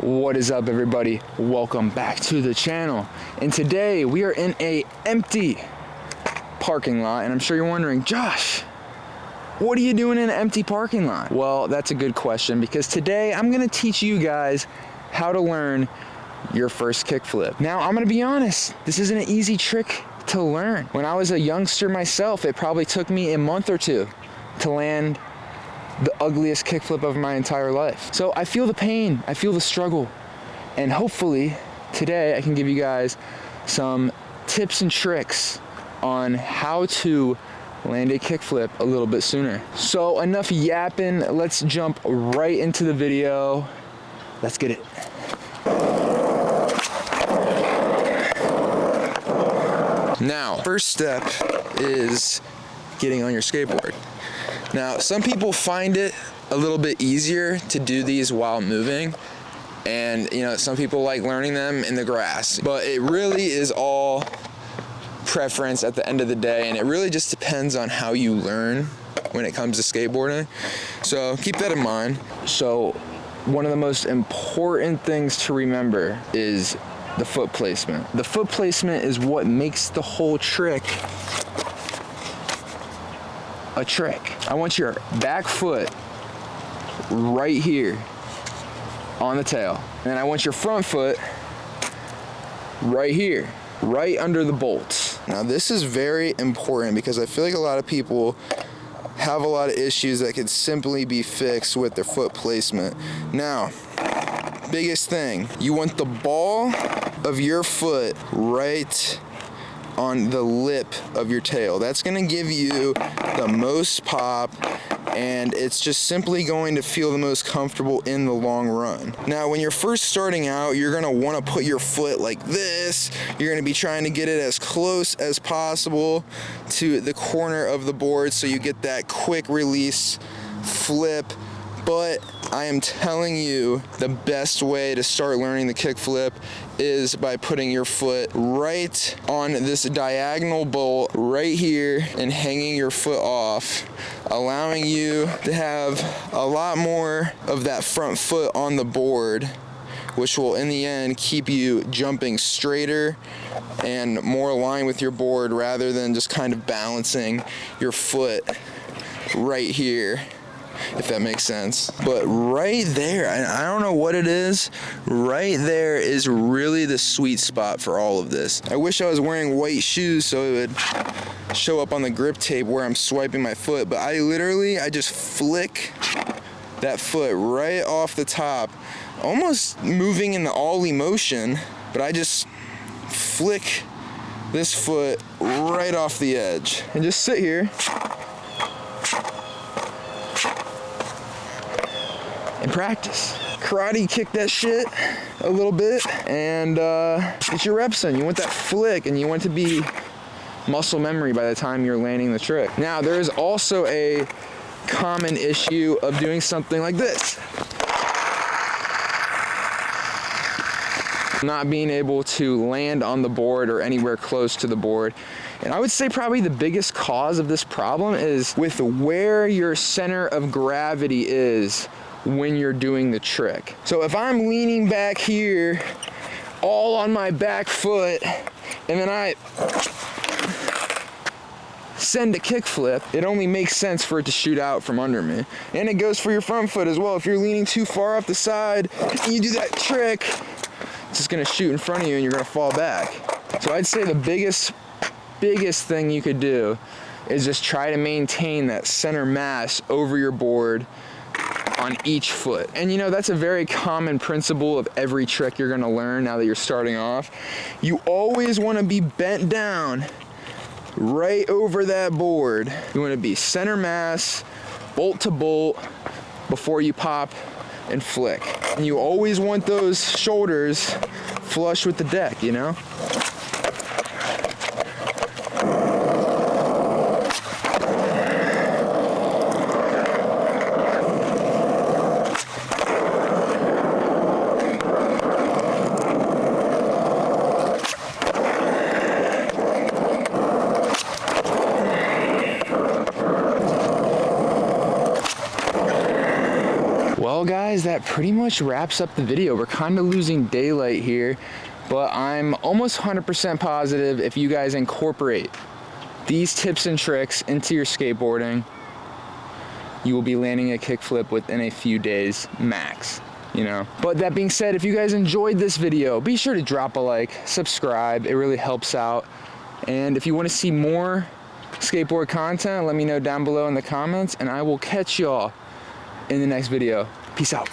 What is up, everybody? Welcome back to the channel. And today we are in a empty parking lot, and I'm sure you're wondering, Josh, what are you doing in an empty parking lot? Well, that's a good question, because today I'm gonna teach you guys how to learn your first kickflip. Now, I'm gonna be honest, this isn't an easy trick to learn. When I was a youngster myself, it probably took me a month or two to land the ugliest kickflip of my entire life. So I feel the pain, I feel the struggle, and hopefully today I can give you guys some tips and tricks on how to land a kickflip a little bit sooner. So enough yapping, let's jump right into the video. Let's get it. Now, first step is getting on your skateboard. Now, some people find it a little bit easier to do these while moving, and some people like learning them in the grass, but it really is all preference at the end of the day, and it really just depends on how you learn when it comes to skateboarding. So keep that in mind. So one of the most important things to remember is the foot placement. The foot placement is what makes the whole trick a trick. I want your back foot right here on the tail, and I want your front foot right here, right under the bolts. Now this is very important because I feel like a lot of people have a lot of issues that could simply be fixed with their foot placement. Now, biggest thing, you want the ball of your foot right on the lip of your tail. That's gonna give you the most pop, and it's just simply going to feel the most comfortable in the long run. Now, when you're first starting out, you're gonna wanna put your foot like this. You're gonna be trying to get it as close as possible to the corner of the board so you get that quick release flip. But I am telling you, the best way to start learning the kickflip is by putting your foot right on this diagonal bolt right here and hanging your foot off, allowing you to have a lot more of that front foot on the board, which will in the end keep you jumping straighter and more aligned with your board rather than just kind of balancing your foot right here, if that makes sense. But right there, I don't know what it is, right there is really the sweet spot for all of this. I wish I was wearing white shoes so it would show up on the grip tape where I'm swiping my foot, but I just flick that foot right off the top, almost moving in the ollie motion, but I just flick this foot right off the edge and just sit here and practice. Karate kick that shit a little bit and get your reps in. You want that flick, and you want it to be muscle memory by the time you're landing the trick. Now, there is also a common issue of doing something like this. Not being able to land on the board or anywhere close to the board. And I would say probably the biggest cause of this problem is with where your center of gravity is when you're doing the trick. So if I'm leaning back here all on my back foot and then I send a kickflip, it only makes sense for it to shoot out from under me. And it goes for your front foot as well. If you're leaning too far off the side and you do that trick, it's just gonna shoot in front of you and you're gonna fall back. So I'd say the biggest thing you could do is just try to maintain that center mass over your board on each foot. And that's a very common principle of every trick you're gonna learn now that you're starting off. You always wanna be bent down right over that board. You wanna be center mass, bolt to bolt, before you pop and flick. And you always want those shoulders flush with the deck, Well guys, that pretty much wraps up the video. We're kind of losing daylight here, but I'm almost 100% positive if you guys incorporate these tips and tricks into your skateboarding, you will be landing a kickflip within a few days max, you know. But that being said, if you guys enjoyed this video, be sure to drop a like, subscribe, it really helps out. And if you want to see more skateboard content, let me know down below in the comments, and I will catch y'all in the next video. Peace out.